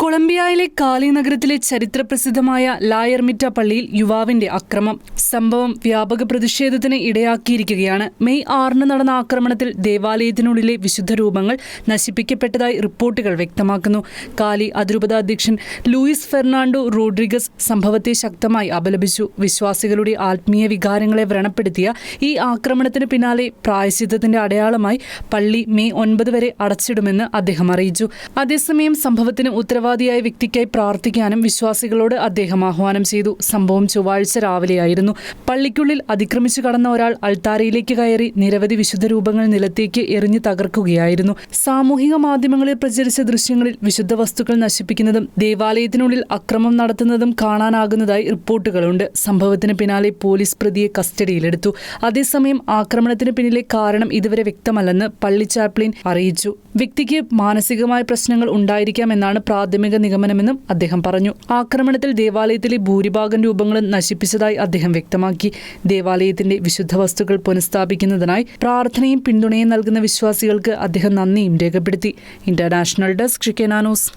കൊളംബിയയിലെ കാലി നഗരത്തിലെ ചരിത്രപ്രസിദ്ധമായ ലായർമിറ്റ പള്ളിയിൽ യുവാവിന്റെ അക്രമം. സംഭവം വ്യാപക പ്രതിഷേധത്തിന് ഇടയാക്കിയിരിക്കുകയാണ്. മെയ് 6 നടന്ന ആക്രമണത്തിൽ ദേവാലയത്തിനുള്ളിലെ വിശുദ്ധ രൂപങ്ങൾ നശിപ്പിക്കപ്പെട്ടതായി റിപ്പോർട്ടുകൾ വ്യക്തമാക്കുന്നു. കാലി അതിരൂപത അധ്യക്ഷൻ ലൂയിസ് ഫെർണാണ്ടോ റോഡ്രിഗസ് സംഭവത്തെ ശക്തമായി അപലപിച്ചു. വിശ്വാസികളുടെ ആത്മീയ വികാരങ്ങളെ വ്രണപ്പെടുത്തിയ ഈ ആക്രമണത്തിന് പിന്നാലെ പ്രായശ്ചിത്തത്തിന്റെ അടയാളമായി പള്ളി മെയ് 9 വരെ അടച്ചിടുമെന്ന് അദ്ദേഹം അറിയിച്ചു. അതേസമയം സംഭവത്തിന് ഉത്തരവാദിയായ വ്യക്തിക്കായി പ്രാർത്ഥിക്കാനും വിശ്വാസികളോട് അദ്ദേഹം ആഹ്വാനം ചെയ്തു. സംഭവം ചൊവ്വാഴ്ച രാവിലെയായിരുന്നു. പള്ളിക്കുള്ളിൽ അതിക്രമിച്ചു കടന്ന ഒരാൾ അൾത്താരയിലേക്ക് കയറി നിരവധി വിശുദ്ധ രൂപങ്ങൾ നിലത്തേക്ക് എറിഞ്ഞു തകർക്കുകയായിരുന്നു. സാമൂഹിക മാധ്യമങ്ങളിൽ പ്രചരിച്ച ദൃശ്യങ്ങളിൽ വിശുദ്ധ വസ്തുക്കൾ നശിപ്പിക്കുന്നതും ദേവാലയത്തിനുള്ളിൽ അക്രമം നടത്തുന്നതും കാണാനാകുന്നതായി റിപ്പോർട്ടുകളുണ്ട്. സംഭവത്തിന് പിന്നാലെ പോലീസ് പ്രതിയെ കസ്റ്റഡിയിലെടുത്തു. അതേസമയം ആക്രമണത്തിന് പിന്നിലെ കാരണം ഇതുവരെ വ്യക്തമല്ലെന്ന് പള്ളി ചാപ്ലിൻ അറിയിച്ചു. വ്യക്തിക്ക് മാനസികമായ പ്രശ്നങ്ങൾ ഉണ്ടായിരിക്കാമെന്നാണ് പ്രാഥമിക നിഗമനമെന്നും അദ്ദേഹം പറഞ്ഞു. ആക്രമണത്തിൽ ദേവാലയത്തിലെ ഭൂരിഭാഗം രൂപങ്ങളും നശിപ്പിച്ചതായി അദ്ദേഹം വ്യക്തമാക്കി. ദേവാലയത്തിന്റെ വിശുദ്ധ വസ്തുക്കൾ പുനഃസ്ഥാപിക്കുന്നതിനായി പ്രാർത്ഥനയും പിന്തുണയും നൽകുന്ന വിശ്വാസികൾക്ക് അദ്ദേഹം നന്ദിയും രേഖപ്പെടുത്തി. ഇന്റർനാഷണൽ ഡെസ്ക്, ഷിക്കേന ന്യൂസ്.